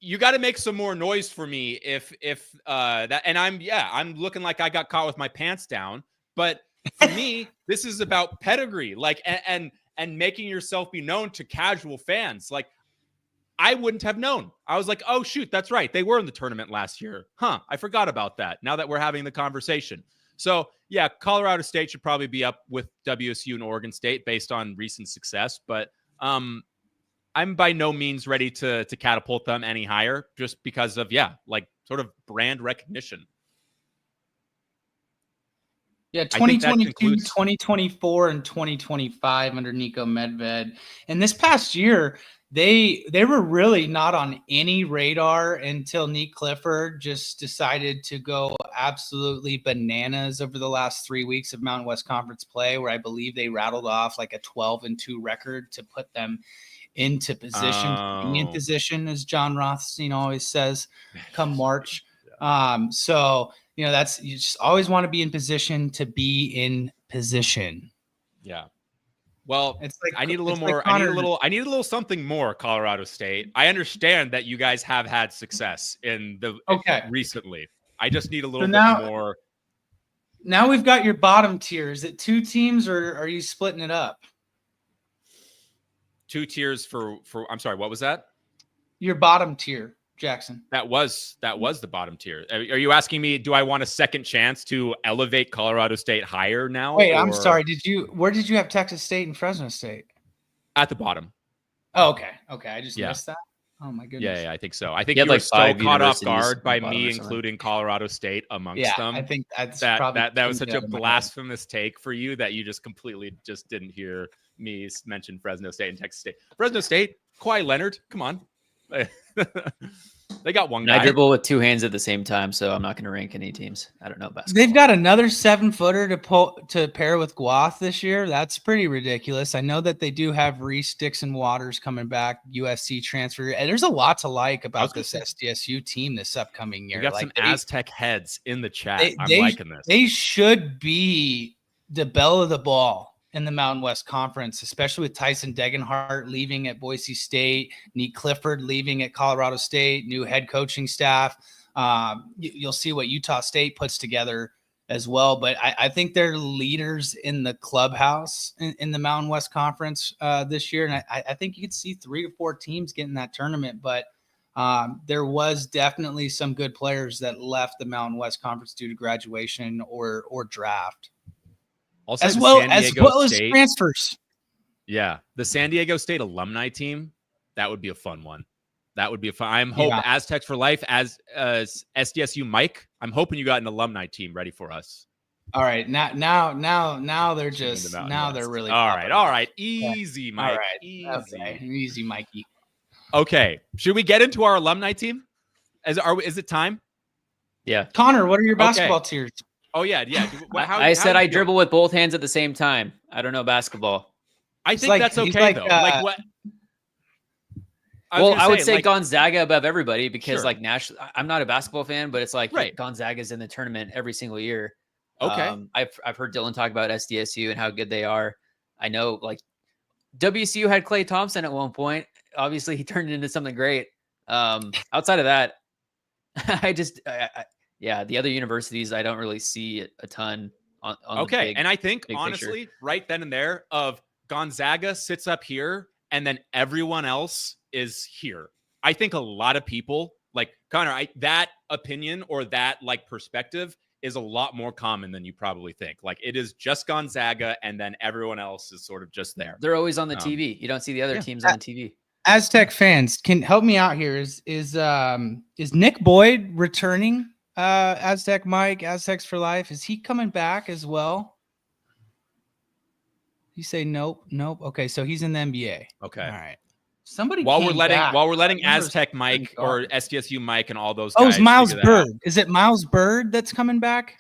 you got to make some more noise for me if that, and I'm looking like I got caught with my pants down. But for me, this is about pedigree, like and making yourself be known to casual fans. Like I wouldn't have known. I was like, oh shoot, that's right. They were in the tournament last year. I forgot about that. Now that we're having the conversation. So yeah, Colorado State should probably be up with WSU and Oregon State based on recent success. But I'm by no means ready to catapult them any higher just because of, like sort of brand recognition. Yeah, 2022, 2024, and 2025 under Nico Medved. And this past year, they were really not on any radar until Nick Clifford just decided to go absolutely bananas over the last 3 weeks of Mountain West Conference play, where I believe they rattled off like a 12-2 record to put them into position, in position, as John Rothstein always says, come March. So, you just always want to be in position to be in position. Yeah. Well, it's like, I need a little more. I need a little something more. Colorado State. I understand that you guys have had success recently. I just need a little bit more. Now we've got your bottom tier. Is it 2 teams or are you splitting it up? 2 tiers for. I'm sorry. What was that? Your bottom tier, Jackson. That was the bottom tier. Are you asking me, do I want a second chance to elevate Colorado State higher now? Wait, I'm sorry. Where did you have Texas State and Fresno State? At the bottom. Oh, okay. I just missed that. Oh my goodness. Yeah, I think so. I think you were so caught off guard by me including Colorado State amongst them. I think that was such a blasphemous take for you that you just completely just didn't hear me mention Fresno State and Texas State. Fresno State, Kawhi Leonard, come on. They got one guy. I dribble with 2 hands at the same time, so I'm not going to rank any teams. I don't know basketball. They've got another 7-footer to pair with Guath this year. That's pretty ridiculous. I know that they do have Reese Dixon Waters coming back, USC transfer. And there's a lot to like about this SDSU team this upcoming year. We got some Aztec heads in the chat. I'm liking this. They should be the belle of the ball in the Mountain West Conference, especially with Tyson Degenhart leaving at Boise State, Nick Clifford leaving at Colorado State, new head coaching staff. You'll see what Utah State puts together as well. But I think they're leaders in the clubhouse in the Mountain West Conference this year. And I think you could see 3 to 4 teams get in that tournament. But there was definitely some good players that left the Mountain West Conference due to graduation or draft. Also, as well as transfers. Yeah, the San Diego State alumni team, that would be a fun one. That would be a fun. I'm hoping Aztecs for life as SDSU Mike. I'm hoping you got an alumni team ready for us. All right, now they're they're really all right. Easy, Mike. All right, easy, Mikey. Okay, should we get into our alumni team? Is it time? Yeah, Connor, what are your basketball tiers? Oh, yeah. I said I dribble with both hands at the same time. I don't know basketball. I think that's okay, though. Like what? I would say like, Gonzaga above everybody because sure. like I'm not a basketball fan, but it's like right. Gonzaga's in the tournament every single year. Okay. I've heard Dylan talk about SDSU and how good they are. I know like WSU had Klay Thompson at one point. Obviously, he turned into something great. Outside of that, the other universities I don't really see a ton on okay. Big, and I think honestly, picture. Right then and there, of Gonzaga sits up here, and then everyone else is here. I think a lot of people like Connor. That opinion or that like perspective is a lot more common than you probably think. Like it is just Gonzaga, and then everyone else is sort of just there. They're always on the TV. You don't see the other teams on the TV. Aztec fans, can help me out here. Is Nick Boyd returning? Aztec Mike, Aztecs for life. Is he coming back as well? You say nope. Okay, so he's in the NBA. Okay, all right. Somebody while we're letting Aztec Mike or SDSU Mike and all those guys. Oh, it's Miles Bird. Is it Miles Bird that's coming back?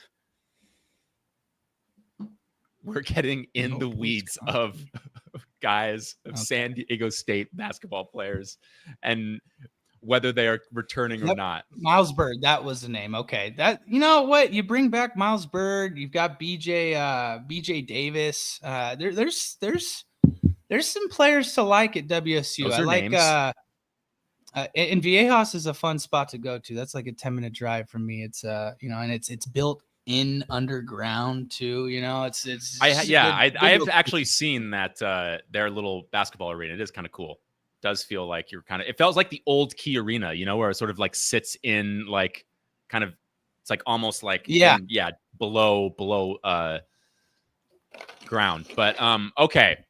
We're getting in the weeds of guys of San Diego State basketball players and whether they are returning or not. Miles Bird, that was the name. Okay. That, you know what? You bring back Miles Bird, you've got BJ Davis. There's some players to like at WSU. I like names. And Viejas is a fun spot to go to. That's like a 10-minute drive from me. It's and it's built in underground too. I have actually seen that their little basketball arena. It is kind of cool. Does feel like it feels like the old Key Arena, where it sort of like sits in like kind of, it's like almost like below ground. But okay,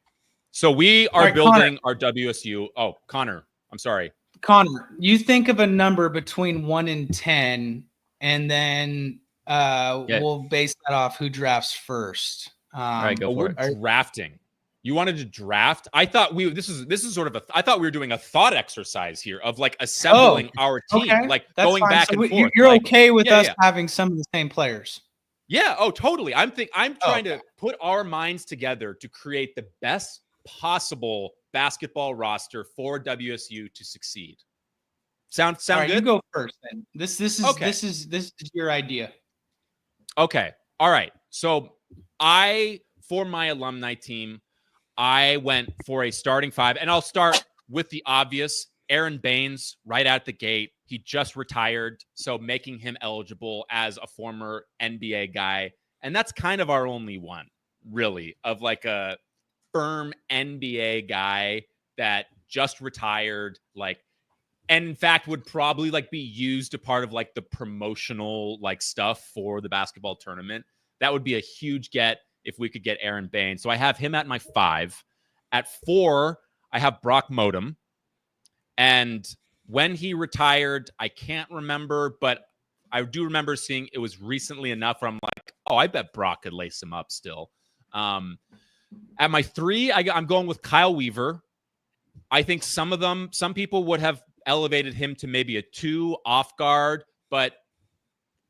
so we are building our WSU. Oh, Connor, I'm sorry, Connor. You think of a number between 1 and 10, and then we'll base that off who drafts first. All right, go for it. Drafting. You wanted to draft? I thought this is sort of I thought we were doing a thought exercise here of like assembling our team, like that's going fine. Back and forth. You're okay with us having some of the same players? Yeah. Oh, totally. I'm trying to put our minds together to create the best possible basketball roster for WSU to succeed. Sound good? You go first then. This is your idea. Okay. All right. So for my alumni team, I went for a starting 5, and I'll start with the obvious. Aaron Baines, right out the gate. He just retired, so making him eligible as a former NBA guy. And that's kind of our only one, really, of like a firm NBA guy that just retired, and in fact would probably like be used a part of like the promotional like stuff for the basketball tournament. That would be a huge get if we could get Aaron Baines. So I have him at my 5. At 4, I have Brock Modem. And when he retired, I can't remember, but I do remember seeing it was recently enough where I'm like, oh, I bet Brock could lace him up still. At my 3, I'm going with Kyle Weaver. I think some people would have elevated him to maybe a 2 off guard, but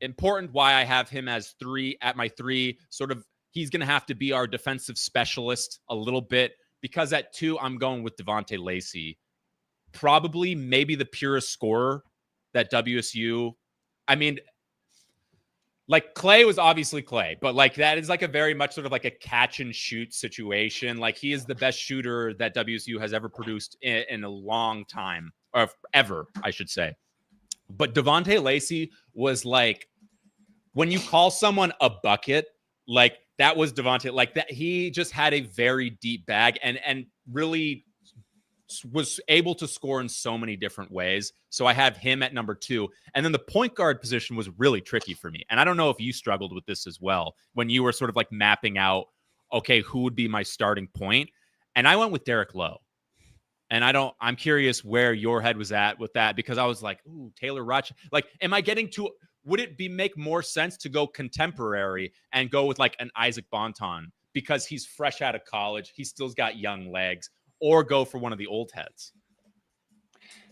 important why I have him as 3 at my 3, sort of. He's going to have to be our defensive specialist a little bit, because at 2, I'm going with Devontae Lacey. Probably maybe the purest scorer that WSU. I mean, like Klay was obviously Klay, but like that is like a very much sort of like a catch and shoot situation. Like he is the best shooter that WSU has ever produced in a long time, or ever, I should say. But Devontae Lacey was like, when you call someone a bucket, like that was Devontae, like that. He just had a very deep bag and really was able to score in so many different ways. So I have him at number 2. And then the point guard position was really tricky for me. And I don't know if you struggled with this as well when you were sort of like mapping out, okay, who would be my starting point? And I went with Derek Lowe. And I'm curious where your head was at with that, because I was like, ooh, Taylor Roch. Like, am I getting to, would it make more sense to go contemporary and go with like an Isaac Bonton because he's fresh out of college, he still's got young legs, or go for one of the old heads?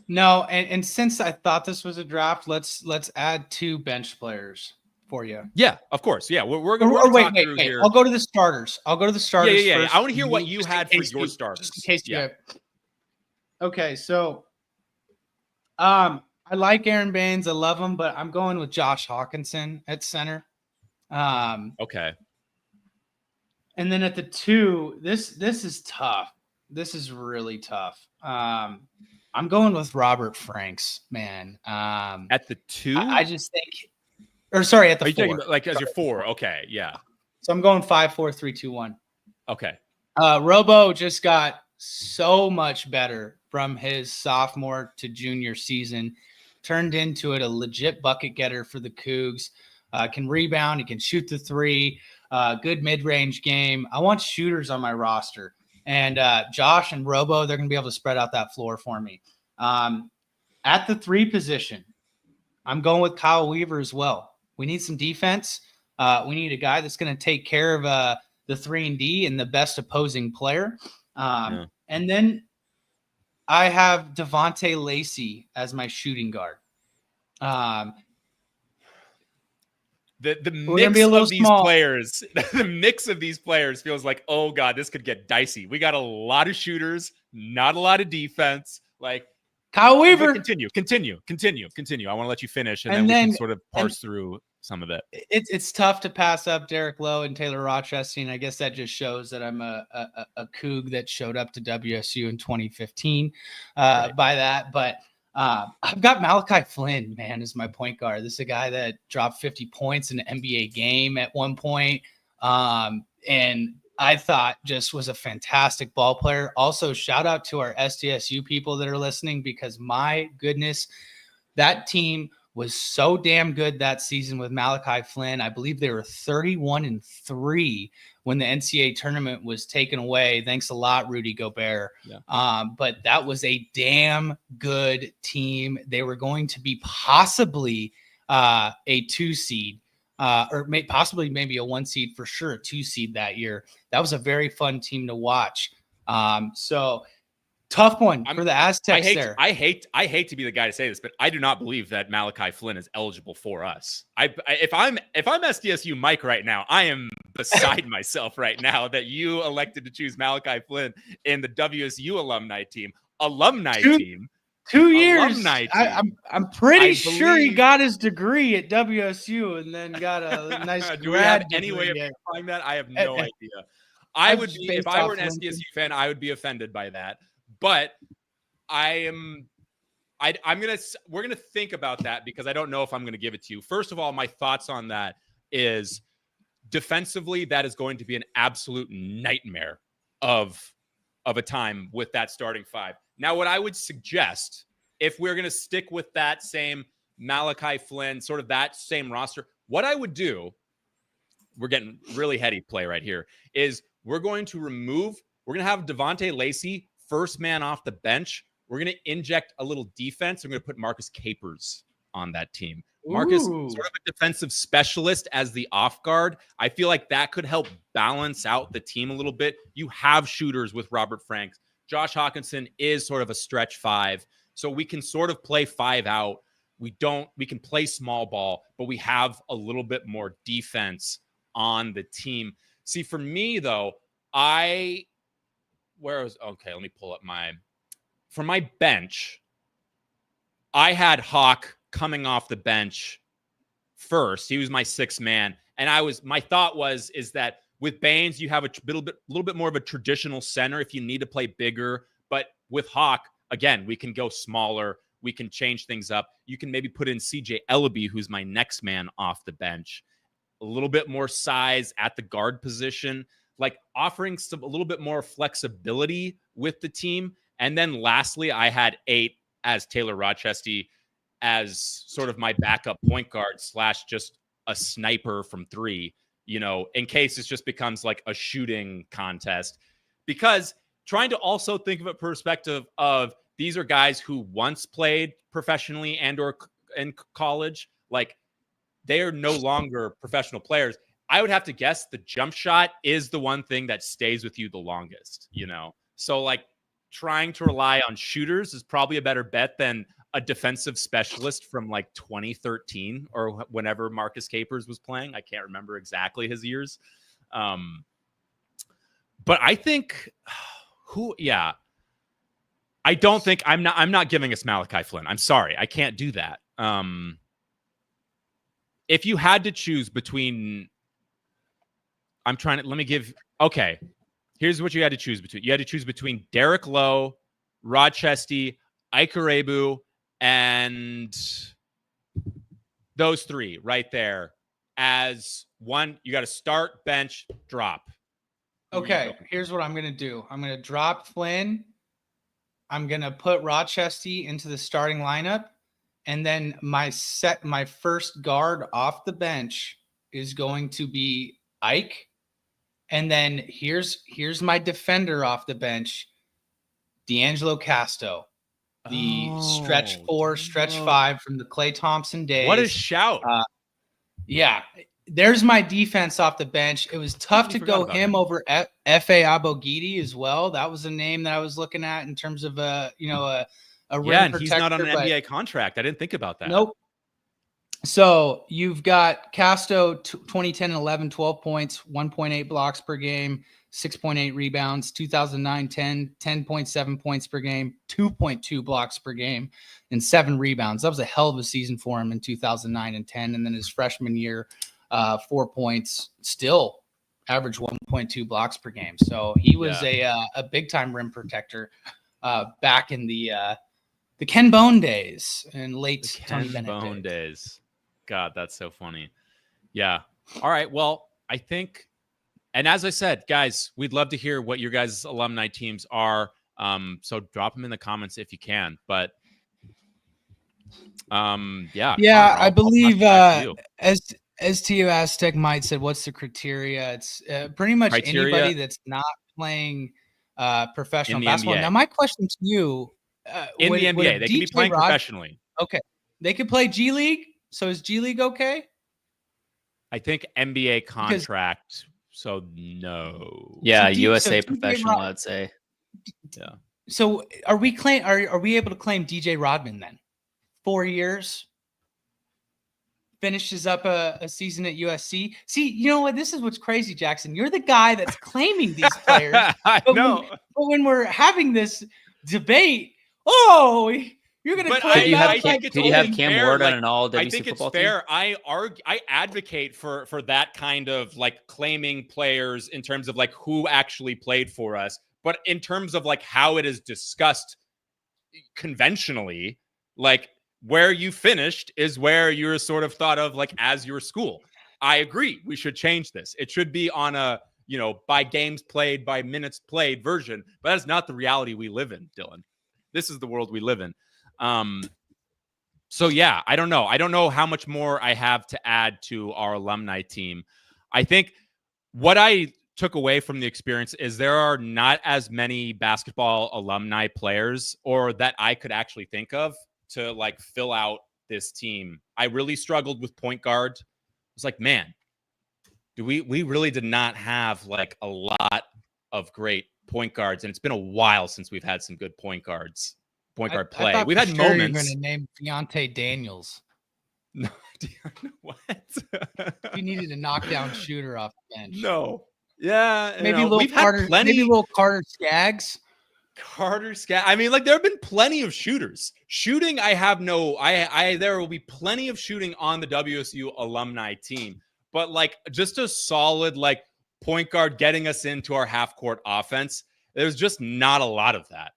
No, and since I thought this was a draft, let's add 2 bench players for you. Yeah, of course. Yeah, we're wait. Here. I'll go to the starters. Yeah. First. I want to hear what you had for your starters. Just in case you have. Okay, so I like Aaron Baines. I love him, but I'm going with Josh Hawkinson at center. Okay. And then at the 2, this is tough. This is really tough. I'm going with Robert Franks, man. At the 2? I just think, or sorry, at the 4. Talking about, like as your 4? Okay, yeah. So I'm going 5, 4, 3, 2, 1. Okay. Robo just got so much better from his sophomore to junior season. Turned into it a legit bucket getter for the Cougs. Can rebound. He can shoot the 3. Good mid-range game. I want shooters on my roster. And Josh and Robo, they're going to be able to spread out that floor for me. At the 3 position, I'm going with Kyle Weaver as well. We need some defense. We need a guy that's going to take care of the 3-and-D and the best opposing player. And then I have Devontae Lacey as my shooting guard. The mix of these players, the mix of these players feels like, oh God, this could get dicey. We got a lot of shooters, not a lot of defense. Like Kyle Weaver. Continue. I want to let you finish, and then we can sort of parse through some of it. It's tough to pass up Derek Lowe and Taylor Rochester, and I guess that just shows that I'm a Coug that showed up to WSU in 2015 by that. But I've got Malachi Flynn, man, as my point guard. This is a guy that dropped 50 points in an NBA game at one point. And I thought just was a fantastic ball player. Also, shout out to our SDSU people that are listening, because my goodness, that team was so damn good that season with Malachi Flynn. I believe they were 31-3 when the NCAA tournament was taken away. Thanks a lot, Rudy Gobert. Yeah. But that was a damn good team. They were going to be possibly a 2 seed. Or possibly maybe a 1 seed, for sure, a 2 seed that year. That was a very fun team to watch. So tough one for the Aztecs there. I hate to be the guy to say this, but I do not believe that Malachi Flynn is eligible for us. If I'm SDSU Mike right now, I am beside myself right now that you elected to choose Malachi Flynn in the WSU alumni team. 2 years. I'm pretty sure he got his degree at WSU and then got a nice do we have any way of verifying that? I have no idea. I would be, if I were an SDSU fan, I would be offended by that. But we're gonna think about that, because I don't know if I'm gonna give it to you. First of all, my thoughts on that is defensively, that is going to be an absolute nightmare of a time with that starting 5. Now, what I would suggest, if we're going to stick with that same Malachi Flynn, sort of that same roster, what I would do, we're getting really heady play right here, is we're going to have Devontae Lacey, first man off the bench. We're going to inject a little defense. We're going to put Marcus Capers on that team. Marcus, sort of a defensive specialist as the off guard. I feel like that could help balance out the team a little bit. You have shooters with Robert Franks. Josh Hawkinson is sort of a stretch 5. So we can sort of play 5 out. We can play small ball, but we have a little bit more defense on the team. See, for me though, let me pull up from my bench. I had Hawk coming off the bench first. He was my 6th man. And my thought is that with Baines, you have a little bit more of a traditional center if you need to play bigger. But with Hawk, again, we can go smaller. We can change things up. You can maybe put in CJ Ellaby, who's my next man off the bench. A little bit more size at the guard position, like offering a little bit more flexibility with the team. And then lastly, I had 8 as Taylor Rochester as sort of my backup point guard / just a sniper from 3. In case it just becomes like a shooting contest, because trying to also think of a perspective of these are guys who once played professionally and or in college, like they are no longer professional players. I would have to guess the jump shot is the one thing that stays with you the longest, So like trying to rely on shooters is probably a better bet than a defensive specialist from like 2013 or whenever Marcus Capers was playing. I can't remember exactly his years. But I think I don't think I'm not giving us Malachi Flynn. I'm sorry. I can't do that. If you had to choose between, okay. Here's what you had to choose between. You had to choose between Derek Lowe, Rochestie, Ikerebu, and those three right there as one. You got to start, bench, drop. Okay, here's what I'm going to do. I'm going to drop Flynn. I'm going to put Rochestie into the starting lineup. And then my first guard off the bench is going to be Ike. And then here's my defender off the bench, D'Angelo Casto, the stretch 4, stretch 5 from the Klay Thompson days. What a shout. Yeah. There's my defense off the bench. It was tough to go him over F.A. Abogidi as well. That was a name that I was looking at in terms of a rim and he's not on an NBA contract. I didn't think about that. Nope. So you've got Casto 2010 and 11, 12 points, 1.8 blocks per game, 6.8 rebounds, 2009-10, 10.7 points per game, 2.2 blocks per game, and 7 rebounds. That was a hell of a season for him in 2009 and 10. And then his freshman year, 4 points, still averaged 1.2 blocks per game. So he was a big time rim protector back in the Ken Bone days and late Tony Bennett days. God, that's so funny. Yeah. All right. Well, I think, and as I said, guys, we'd love to hear what your guys' alumni teams are. So drop them in the comments if you can. But I believe as TU Aztec might said, what's the criteria? It's pretty much anybody that's not playing professional basketball. NBA. Now, my question to you, in the NBA, they can be playing professionally. Okay, they could play G League. So is G League okay? I think NBA contract. So no. Yeah, USA professional, I'd say. Yeah. So are we able to claim DJ Rodman then? 4 years. Finishes up a season at USC. See, you know what? This is what's crazy, Jackson. You're the guy that's claiming these players. I know. But when we're having this debate, you're going to claim. Did you have Cam Ward on an all WC I think football it's fair. team? I advocate for that kind of like claiming players in terms of like who actually played for us, but in terms of like how it is discussed conventionally, like where you finished is where you're sort of thought of like as your school. I agree. We should change this. It should be on a, by games played, by minutes played version, but that's not the reality we live in, Dylan. This is the world we live in. So yeah, I don't know. I don't know how much more I have to add to our alumni team. I think what I took away from the experience is there are not as many basketball alumni players or that I could actually think of to like fill out this team. I really struggled with point guard. I was like, man, we really did not have like a lot of great point guards. And it's been a while since we've had some good point guard play. We've had moments. You're going to name Deontay Daniels. No, what? You needed a knockdown shooter off the bench. No. Yeah. Maybe little Carter Skaggs. I mean, like there have been plenty of shooters. Shooting, there will be plenty of shooting on the WSU alumni team. But like just a solid like point guard getting us into our half court offense, there's just not a lot of that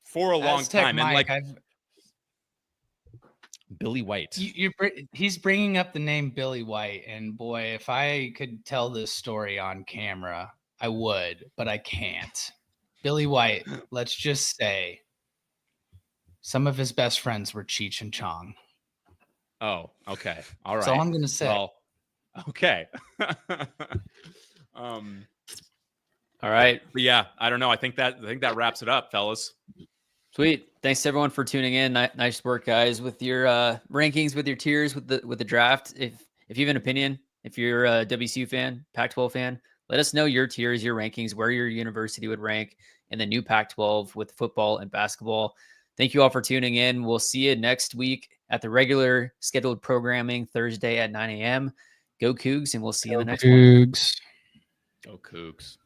for a long time. Mike, and like Billy White. He's bringing up the name Billy White. And boy, if I could tell this story on camera, I would, but I can't. Billy White, let's just say some of his best friends were Cheech and Chong. Oh, okay. All right. That's all I'm going to say. Well, okay. All right. But yeah, I don't know. I think that wraps it up, fellas. Sweet. Thanks everyone for tuning in. Nice work, guys, with your rankings, with your tiers, with the draft. If you have an opinion, if you're a WSU fan, Pac-12 fan, let us know your tiers, your rankings, where your university would rank in the new Pac-12 with football and basketball. Thank you all for tuning in. We'll see you next week at the regular scheduled programming Thursday at 9 a.m. Go Cougs, and we'll see you in the next one. Go Cougs.